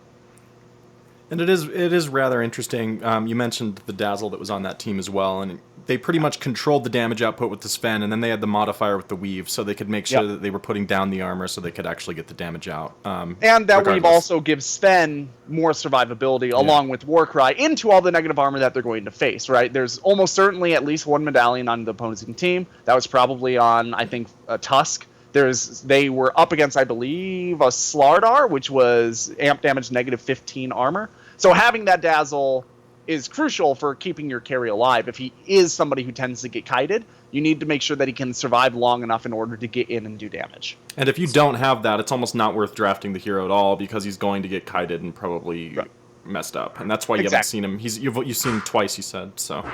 And it is rather interesting. You mentioned the Dazzle that was on that team as well, and they pretty much controlled the damage output with the Sven, and then they had the modifier with the Weave, so they could make sure that they were putting down the armor so they could actually get the damage out. And that Weave also gives Sven more survivability, along with Warcry, into all the negative armor that they're going to face, right? There's almost certainly at least one medallion on the opposing team. That was probably on, I think, Tusk. They were up against, I believe, a Slardar, which was amp damage negative 15 armor. So having that Dazzle is crucial for keeping your carry alive. If he is somebody who tends to get kited, you need to make sure that he can survive long enough in order to get in and do damage. And if you don't have that, it's almost not worth drafting the hero at all, because he's going to get kited and probably messed up. And that's why you haven't seen him. You've seen him twice, you said. So,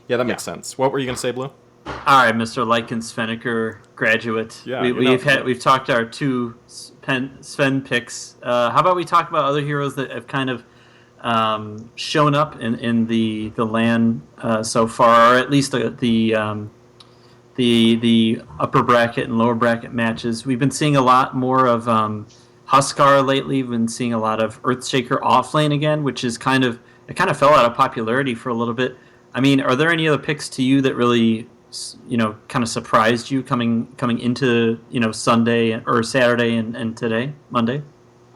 yeah, that makes sense. What were you going to say, Blue? All right, Mr. Lycan Svenniker graduate. Yeah, we've talked our two Sven picks. How about we talk about other heroes that have kind of shown up in the LAN so far, or at least the upper bracket and lower bracket matches. We've been seeing a lot more of Huskar lately. We've been seeing a lot of Earthshaker off lane again, which is kind of fell out of popularity for a little bit. I mean, are there any other picks to you that really, kind of surprised you coming into, Sunday or Saturday and today, Monday?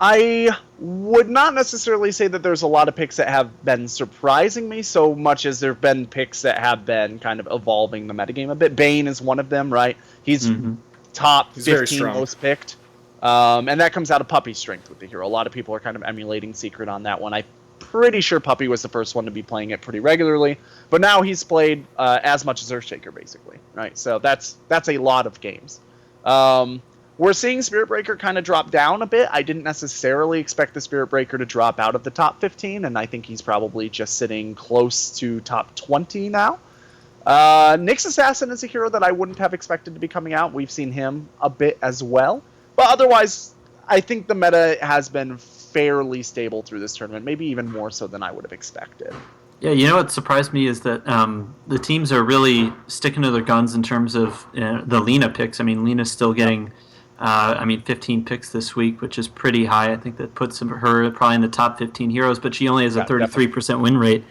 I would not necessarily say that there's a lot of picks that have been surprising me so much as there have been picks that have been kind of evolving the metagame a bit. Bane is one of them, right? He's top 15 most picked. And that comes out of Puppy's strength with the hero. A lot of people are kind of emulating Secret on that one. I'm pretty sure Puppy was the first one to be playing it pretty regularly. But now he's played as much as Earthshaker, basically, right? So that's a lot of games. We're seeing Spirit Breaker kind of drop down a bit. I didn't necessarily expect the Spirit Breaker to drop out of the top 15, and I think he's probably just sitting close to top 20 now. Nyx Assassin is a hero that I wouldn't have expected to be coming out. We've seen him a bit as well. But otherwise, I think the meta has been fairly stable through this tournament, maybe even more so than I would have expected. Yeah, what surprised me is that the teams are really sticking to their guns in terms of the Lina picks. I mean, Lina's still getting... 15 picks this week, which is pretty high. I think that puts her probably in the top 15 heroes, but she only has a 33% win rate.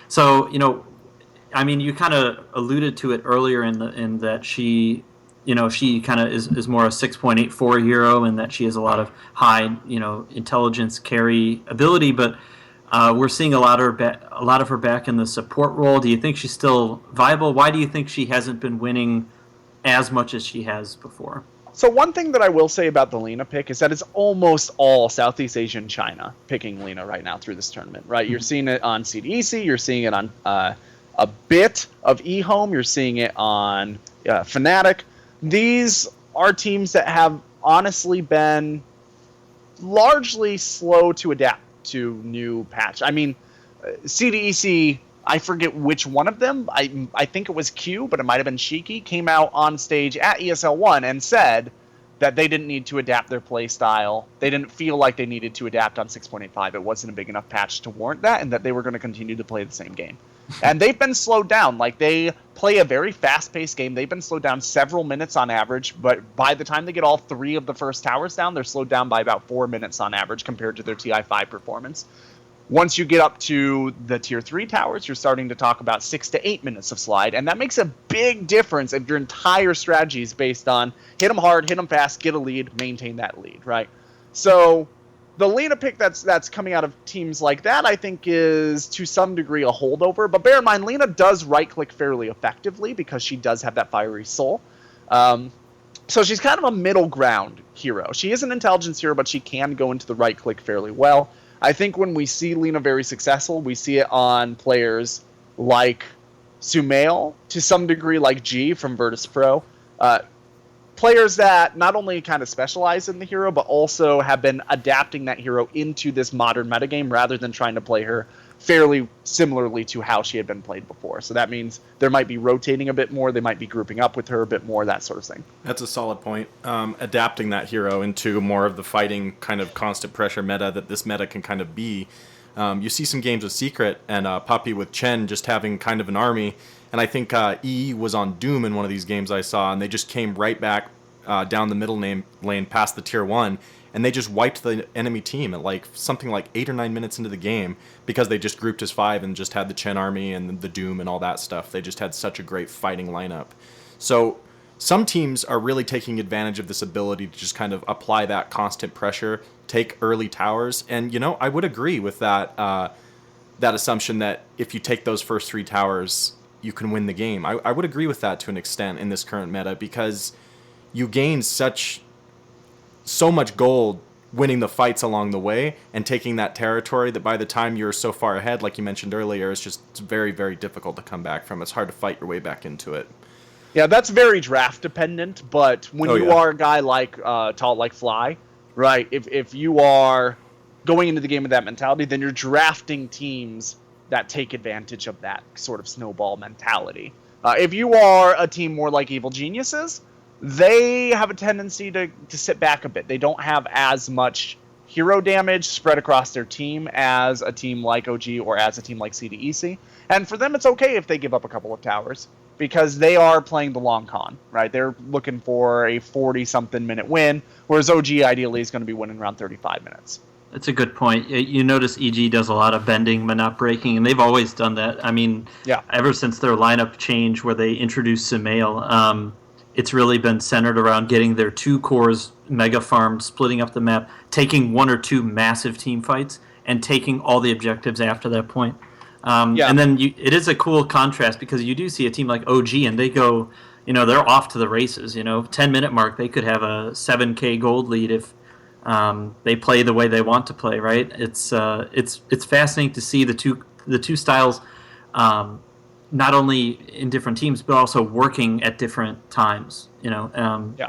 So, you kind of alluded to it earlier in that she kind of is more a 6.84 hero, and that she has a lot of high, intelligence carry ability, but we're seeing a lot of her back in the support role. Do you think she's still viable? Why do you think she hasn't been winning as much as she has before? So one thing that I will say about the Lina pick is that it's almost all Southeast Asian China picking Lina right now through this tournament, right? Mm-hmm. You're seeing it on CDEC, you're seeing it on a bit of eHome, you're seeing it on Fnatic. These are teams that have honestly been largely slow to adapt to new patch. I mean, CDEC, I forget which one of them, I think it was Q, but it might have been Shiki, came out on stage at ESL 1 and said that they didn't need to adapt their play style. They didn't feel like they needed to adapt on 6.85. It wasn't a big enough patch to warrant that, and that they were going to continue to play the same game. And they've been slowed down. Like, they play a very fast-paced game. They've been slowed down several minutes on average, but by the time they get all 3 of the first towers down, they're slowed down by about 4 minutes on average compared to their TI5 performance. Once you get up to the tier 3 towers, you're starting to talk about 6 to 8 minutes of slide, and that makes a big difference if your entire strategy is based on hit them hard, hit them fast, get a lead, maintain that lead, right? So the Lena pick that's coming out of teams like that, I think, is to some degree a holdover, but bear in mind, Lena does right-click fairly effectively because she does have that fiery soul. So she's kind of a middle ground hero. She is an intelligence hero, but she can go into the right-click fairly well. I think when we see Lena very successful, we see it on players like Sumail, to some degree like G from Virtus Pro. Players that not only kind of specialize in the hero, but also have been adapting that hero into this modern metagame rather than trying to play her fairly similarly to how she had been played before. So that means there might be rotating a bit more, they might be grouping up with her a bit more, that sort of thing. That's a solid point. Adapting that hero into more of the fighting kind of constant pressure meta that this meta can kind of be. You see some games with Secret and Puppy with Chen just having kind of an army, and I think EE was on Doom in one of these games I saw, and they just came right back down the middle lane past the tier 1, and they just wiped the enemy team at like something like 8 or 9 minutes into the game because they just grouped as 5 and just had the Chen army and the Doom and all that stuff. They just had such a great fighting lineup. So some teams are really taking advantage of this ability to just kind of apply that constant pressure, take early towers, and I would agree with that that assumption that if you take those first 3 towers, you can win the game. I would agree with that to an extent in this current meta because you gain so much gold winning the fights along the way and taking that territory that by the time you're so far ahead, like you mentioned earlier, it's very, very difficult to come back from. It's hard to fight your way back into it. Yeah, that's very draft dependent, but when you are a guy like tall like Fly, right, if you are going into the game with that mentality, then you're drafting teams that take advantage of that sort of snowball mentality. If you are a team more like Evil Geniuses, they have a tendency to sit back a bit. They don't have as much hero damage spread across their team as a team like OG or as a team like CDEC. And for them, it's okay if they give up a couple of towers because they are playing the long con, right? They're looking for a 40-something minute win, whereas OG ideally is going to be winning around 35 minutes. That's a good point. You notice EG does a lot of bending but not breaking, and they've always done that. I mean, ever since their lineup change where they introduced Sumail, it's really been centered around getting their 2 cores mega farmed, splitting up the map, taking 1 or 2 massive team fights, and taking all the objectives after that point. And then it is a cool contrast because you do see a team like OG and they go, they're off to the races. 10-minute mark, they could have a 7K gold lead if they play the way they want to play. Right? It's fascinating to see the two styles. Not only in different teams, but also working at different times.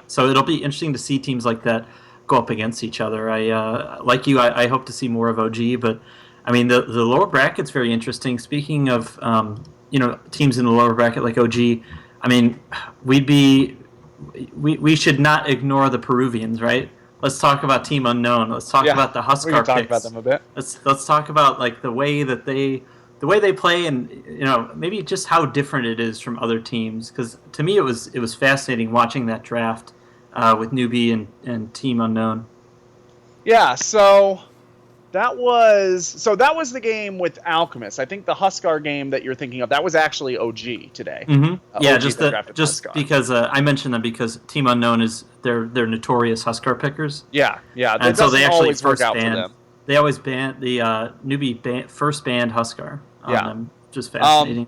So it'll be interesting to see teams like that go up against each other. I hope to see more of OG, but I mean the lower bracket's very interesting. Speaking of teams in the lower bracket like OG, I mean we should not ignore the Peruvians, right? Let's talk about Team Unknown. Let's talk about the Huskar we can talk picks. about them a bit. Let's talk about like the way they play, and maybe just how different it is from other teams. Because to me, it was fascinating watching that draft with Newbie and Team Unknown. Yeah, so that was the game with Alchemist. I think the Huskar game that you're thinking of, that was actually OG today. Mm-hmm. Yeah, OG just because I mentioned them because Team Unknown is they're notorious Huskar pickers. Yeah, and so they actually first work out for them. They always banned the Newbie first banned Huskar. Just fascinating.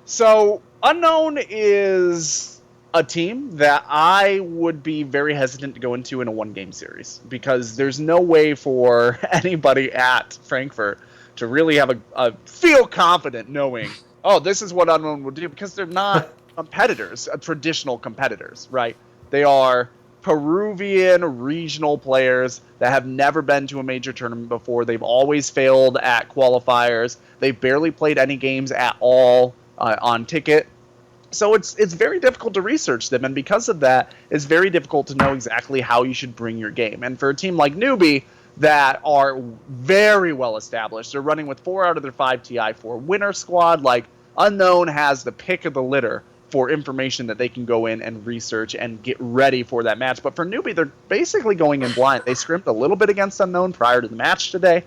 So Unknown is a team that I would be very hesitant to go into in a 1-game series because there's no way for anybody at Frankfurt to really have a feel confident knowing, this is what Unknown would do, because they're not competitors, traditional competitors, right? They are Peruvian regional players that have never been to a major tournament before. They've always failed at qualifiers. They've barely played any games at all on ticket. So it's very difficult to research them, and because of that, it's very difficult to know exactly how you should bring your game. And for a team like Newbie that are very well established, they're running with 4 out of their 5 TI4 winner squad, like Unknown has the pick of the litter for information that they can go in and research and get ready for that match. But for Newbie, they're basically going in blind. They scrimped a little bit against Unknown prior to the match today.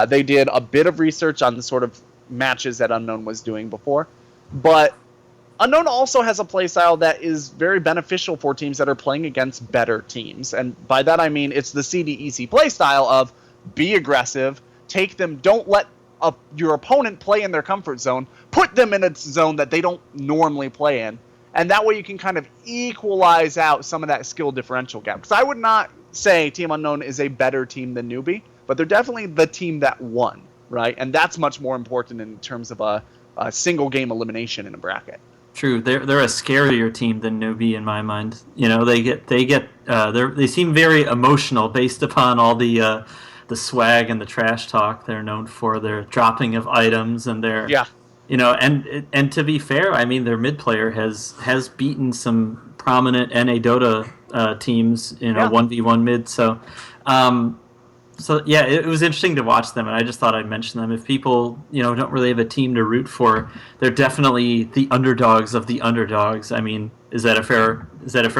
They did a bit of research on the sort of matches that Unknown was doing before. But Unknown also has a playstyle that is very beneficial for teams that are playing against better teams. And by that I mean it's the CDEC playstyle of be aggressive, take them, don't let your opponent play in their comfort zone, put them in a zone that they don't normally play in. And that way you can kind of equalize out some of that skill differential gap. Because I would not say Team Unknown is a better team than Newbie, but they're definitely the team that won, right? And that's much more important in terms of a single game elimination in a bracket. True, they're a scarier team than Newbie in my mind. You know, they seem very emotional based upon all the swag and the trash talk they're known for, their dropping of items and their you know, and to be fair, I mean their mid player has beaten some prominent NA Dota teams in a 1v1 mid. So yeah, it was interesting to watch them, and I just thought I'd mention them. If people, you know, don't really have a team to root for, they're definitely the underdogs of the underdogs. I mean, is that a fair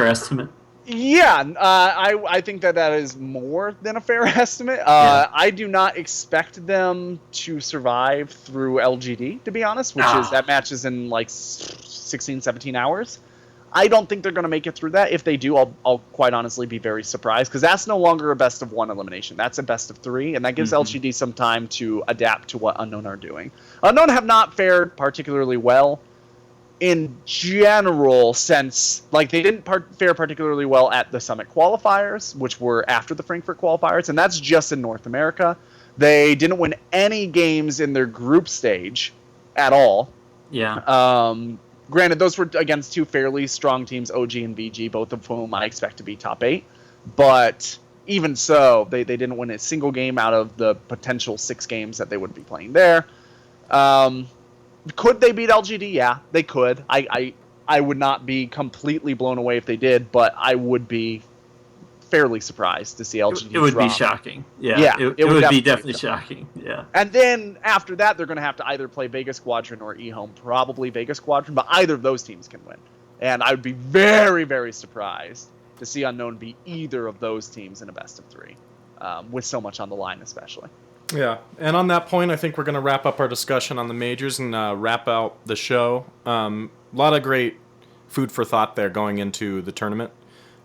estimate? Yeah, I think that is more than a fair estimate. I do not expect them to survive through LGD, to be honest, which is that match is in like 16, 17 hours. I don't think they're going to make it through that. If they do, I'll quite honestly be very surprised, because that's no longer a best of 1 elimination. That's a best of 3, and that gives LGD some time to adapt to what Unknown are doing. Unknown have not fared particularly well in general, since like they didn't fare particularly well at the Summit qualifiers, which were after the Frankfurt qualifiers, and that's just in North America. They didn't win any games in their group stage at all. Yeah. Granted, those were against 2 fairly strong teams, OG and VG, both of whom I expect to be top 8. But even so, they didn't win a single game out of the potential 6 games that they would be playing there. Could they beat LGD? Yeah, they could. I would not be completely blown away if they did, but I would be fairly surprised to see LGD It would drop. Be shocking. Yeah, it would be definitely shocking. Yeah. And then after that, they're going to have to either play Vegas Squadron or eHome. Probably Vegas Squadron, but either of those teams can win. And I would be very, very surprised to see Unknown beat either of those teams in a best of 3, with so much on the line especially. Yeah, and on that point, I think we're going to wrap up our discussion on the majors and wrap out the show. A lot of great food for thought there going into the tournament.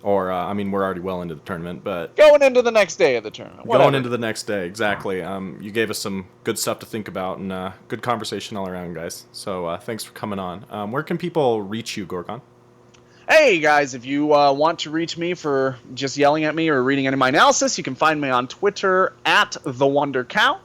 Or, I mean, we're already well into the tournament, but... Going into the next day of the tournament. Whatever. Going into the next day, exactly. You gave us some good stuff to think about, and good conversation all around, guys. So, thanks for coming on. Where can people reach you, Gorgon? Hey, guys, if you want to reach me for just yelling at me or reading any of my analysis, you can find me on Twitter at TheWonderCow.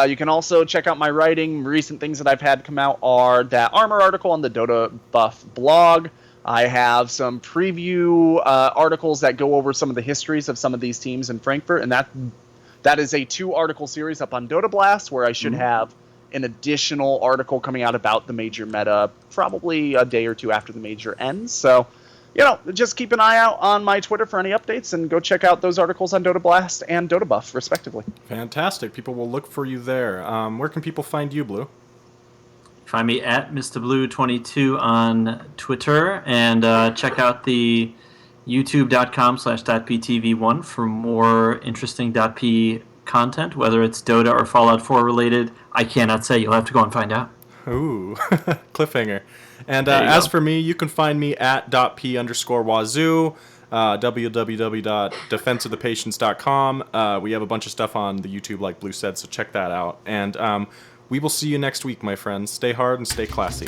You can also check out my writing. Recent things that I've had come out are that Armor article on the Dota Buff blog. I have some preview articles that go over some of the histories of some of these teams in Frankfurt, and that is a 2-article series up on Dota Blast, where I should have an additional article coming out about the major meta probably a day or 2 after the major ends. So, you know, just keep an eye out on my Twitter for any updates, and go check out those articles on Dota Blast and Dota Buff, respectively. Fantastic. People will look for you there. Where can people find you, Blue? Find me at MrBlue22 on Twitter, and check out the youtube.com/.ptv1 for more interesting .p content, whether it's Dota or Fallout 4 related. I cannot say. You'll have to go and find out. Ooh, cliffhanger. And as for me, you can find me at .p_Wazoo, www.defenseofthepatients.com. We have a bunch of stuff on the YouTube, like Blue said, so check that out. And we will see you next week, my friends. Stay hard and stay classy.